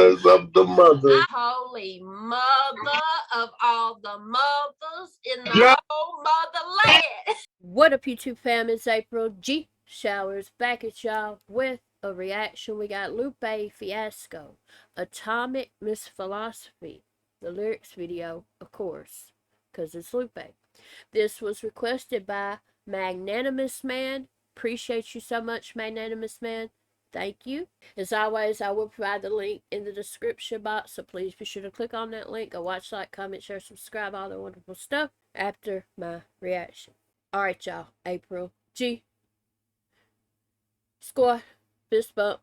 because I'm the mother. Holy mother of all the mothers in the whole motherland. What up, YouTube fam? It's April G. Showers back at y'all with a reaction. We got Lupe Fiasco, Atomic Misphilosophy. The lyrics video, of course, because it's Lupe. This was requested by Magnanimous Man. Appreciate you so much, Magnanimous Man. Thank you. As always, I will provide the link in the description box, so please be sure to click on that link. Go watch, like, comment, share, subscribe, all that wonderful stuff after my reaction. Alright, y'all. April G. Squad. Fist bump.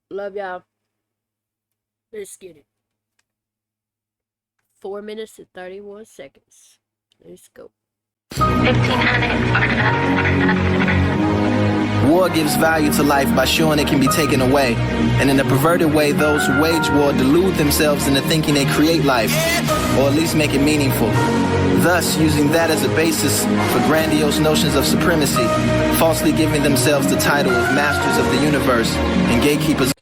Love y'all. Let's get it. 4 minutes and 31 seconds. Let's go. 1500 or nothing. War gives value to life by showing it can be taken away. And in a perverted way, those who wage war delude themselves into thinking they create life, or at least make it meaningful. Thus, using that as a basis for grandiose notions of supremacy, falsely giving themselves the title of masters of the universe and gatekeepers.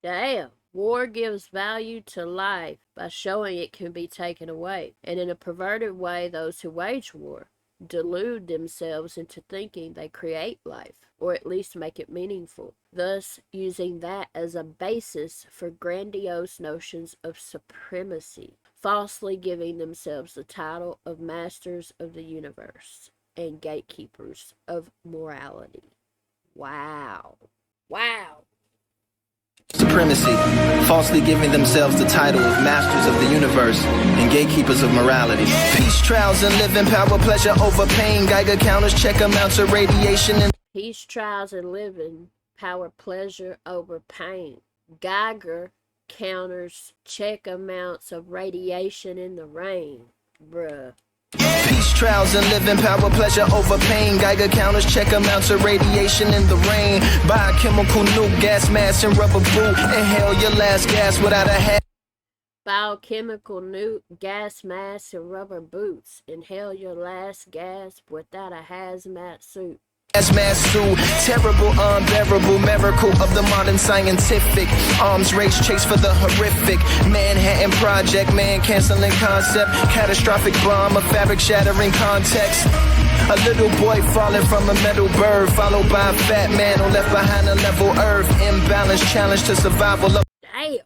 Damn. War gives value to life by showing it can be taken away. And in a perverted way, those who wage war delude themselves into thinking they create life, or at least make it meaningful, thus using that as a basis for grandiose notions of supremacy, falsely giving themselves the title of masters of the universe and gatekeepers of morality. Wow. Wow. Supremacy, falsely giving themselves the title of masters of the universe and gatekeepers of morality. Peace, trials, and living, power, pleasure over pain. Geiger counters check amounts of radiation and peace, trials, and living, power, pleasure over pain. Geiger counters check amounts of radiation in the rain. Bruh. peace, trials, and living, power, pleasure over pain. Geiger counters check amounts of radiation in the rain. Biochemical nuke, gas mask, and rubber boot. Inhale your last gas without a hat. Biochemical nuke, gas mask, and rubber boots. Inhale your last gas without a hazmat suit. Gas mask suit, terrible, unbearable miracle of the modern scientific arms race chase for the horrific Manhattan Project, man canceling concept, catastrophic bomb, a fabric shattering context. A little boy falling from a metal bird, followed by a fat man who left behind a level earth. Imbalance challenge to survival of. Damn.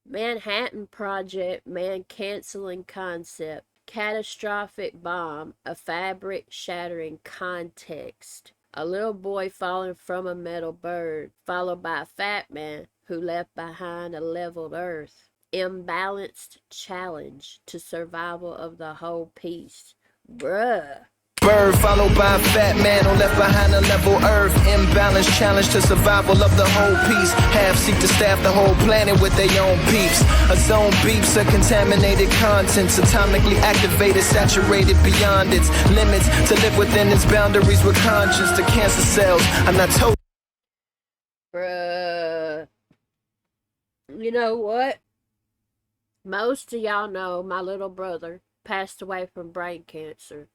Manhattan Project, man canceling concept, catastrophic bomb, a fabric shattering context. A little boy falling from a metal bird, followed by a fat man who left behind a leveled earth. Imbalanced challenge to survival of the whole piece. Bruh. Bird followed by a fat man who left behind a level earth. Imbalance challenge to survival of the whole piece. Half seek to staff the whole planet with their own beeps. A zone beeps of contaminated contents, atomically activated, saturated beyond its limits, to live within its boundaries with conscience. To cancer cells, I'm not told. Bruh. You know what? Most of y'all know my little brother passed away from brain cancer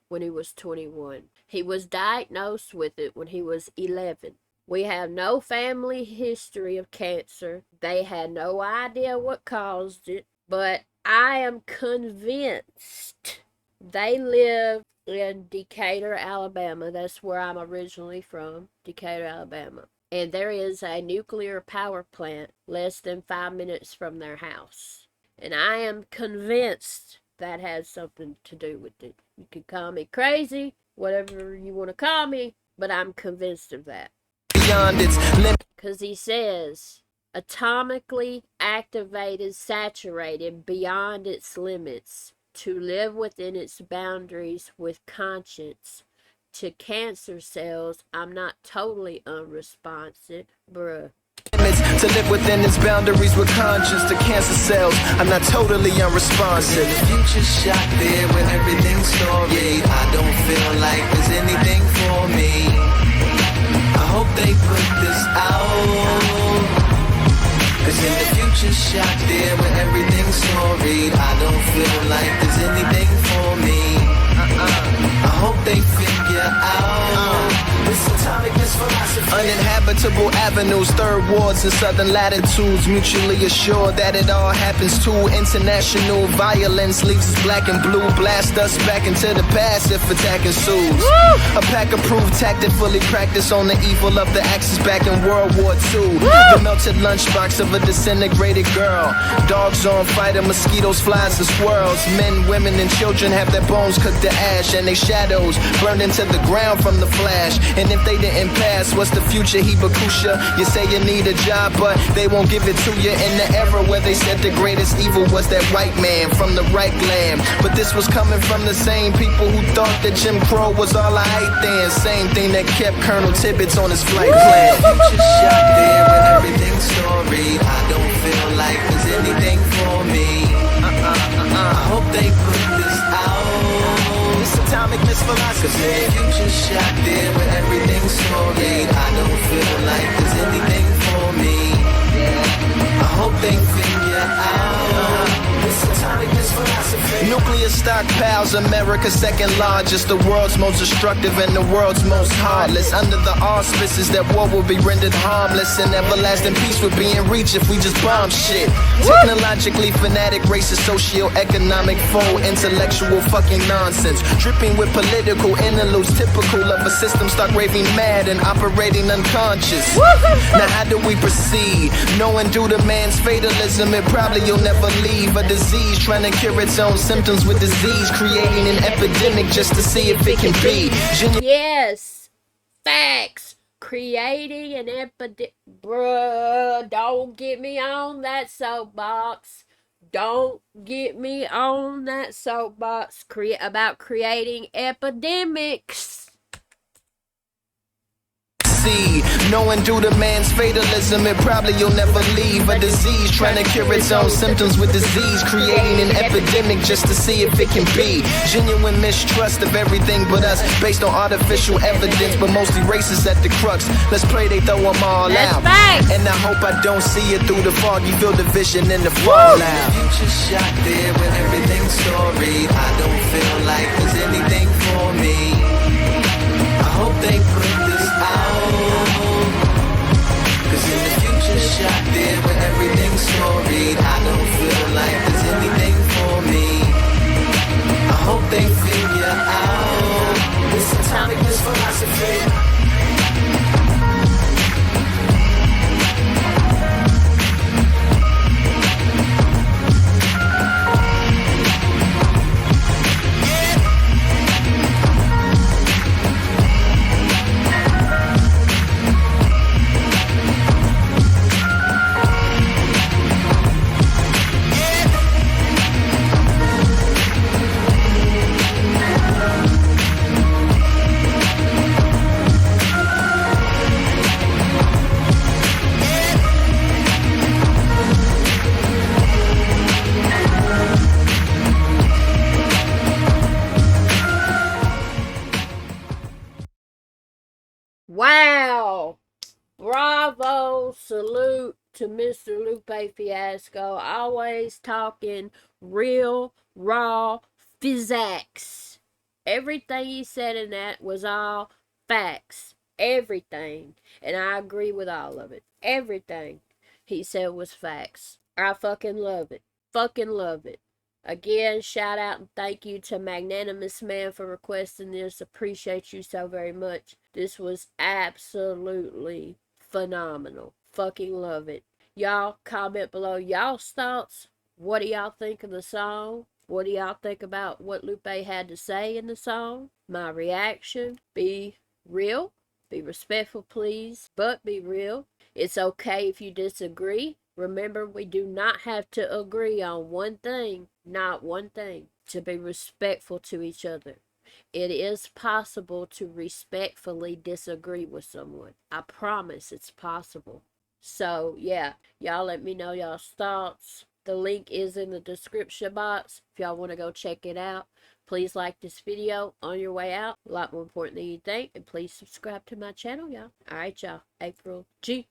when he was 21. He was diagnosed with it when he was 11. We have no family history of cancer. They had no idea what caused it, but I am convinced they live in Decatur, Alabama. That's where I'm originally from, Decatur, Alabama. And there is a nuclear power plant less than 5 minutes from their house. And I am convinced that has something to do with it. You can call me crazy, whatever you want to call me, but I'm convinced of that. Beyond its limit. Because he says, atomically activated, saturated beyond its limits, to live within its boundaries with conscience. To cancer cells, I'm not totally unresponsive, bruh. To live within its boundaries with conscience. To cancer cells, I'm not totally unresponsive. The future's shot there when everything's storied. I don't feel like there's anything for me. I hope they put this out, 'cause in the future's shot there when everything's storied. I don't feel like there's anything for me. I hope they figure out this atomic misphilosophy. Uninhabitable avenues, third wards and southern latitudes, mutually assured that it all happens too. International violence leaves us black and blue, blast us back into the past if attack ensues. A pack-approved tactic fully practiced on the evil of the Axis back in World War II. The melted lunchbox of a disintegrated girl. Dogs on fire, mosquitoes, flies, and squirrels. Men, women, and children have their bones cooked to ash, and their shadows burned into the ground from the flash. And if they didn't pass, what's the future, Hibakusha? You say you need a job, but they won't give it to you. In the era where they said the greatest evil was that white man from the right land. But this was coming from the same people who thought that Jim Crow was all I hate then. Same thing that kept Colonel Tibbets on his flight plan. Future shot there with everything storied. I don't feel like there's anything for me. I hope they put this out. It's atomic misphilosophy. Cause in the future shot there with everything storied. I don't feel like there's anything for me. I hope they figure out. It's atomic misphilosophy. Nuclear stockpiles, America's second largest, the world's most destructive and the world's most heartless. Under the auspices that war will be rendered harmless, and everlasting peace would be in reach if we just bomb shit. Technologically fanatic, racist, socio-economic foe, intellectual fucking nonsense, dripping with political interludes, typical of a system stuck raving mad and operating unconscious. Now how do we proceed? Knowing due to man's fatalism, it probably you'll never leave. A disease trying to cure its own symptoms with disease, creating an epidemic just to see if it can be yes, facts. Creating an epidemic. Bruh, don't get me on that soapbox. Don't get me on that soapbox about creating epidemics. Knowing due to man's fatalism, it probably you'll never leave. A disease trying to cure its own symptoms with disease, creating an epidemic just to see if it can be. Genuine mistrust of everything but us, based on artificial evidence, but mostly racist at the crux. Let's pray they throw them all out. And I hope I don't see it through the fog. You feel the vision in the fallout. Future shot there with everything storied. I don't feel like there's anything for me. I hope they put this out. Cause in the future shot there with everything storied. I don't feel like there's anything for me. I hope they figure out. This atomic misphilosophy. Wow! Bravo! Salute to Mr. Lupe Fiasco. Always talking real, raw physics. Everything he said in that was all facts. Everything. And I agree with all of it. Everything he said was facts. I fucking love it. Fucking love it. Again, shout out and thank you to Magnanimous Man for requesting this. Appreciate you so very much. This was absolutely phenomenal. Fucking love it. Y'all comment below y'all's thoughts. What do y'all think of the song? What do y'all think about what Lupe had to say in the song? My reaction. Be real. Be respectful, please. But be real. It's okay if you disagree. Remember, we do not have to agree on one thing, not one thing, to be respectful to each other. It is possible to respectfully disagree with someone. I promise it's possible. So, yeah, y'all let me know y'all's thoughts. The link is in the description box if y'all want to go check it out. Please like this video on your way out. A lot more important than you think. And please subscribe to my channel, y'all. Alright, y'all. April G.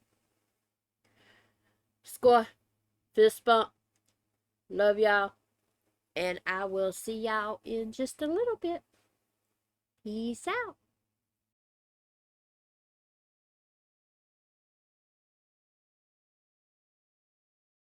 Score. Fist bump. Love y'all. And I will see y'all in just a little bit. Peace out.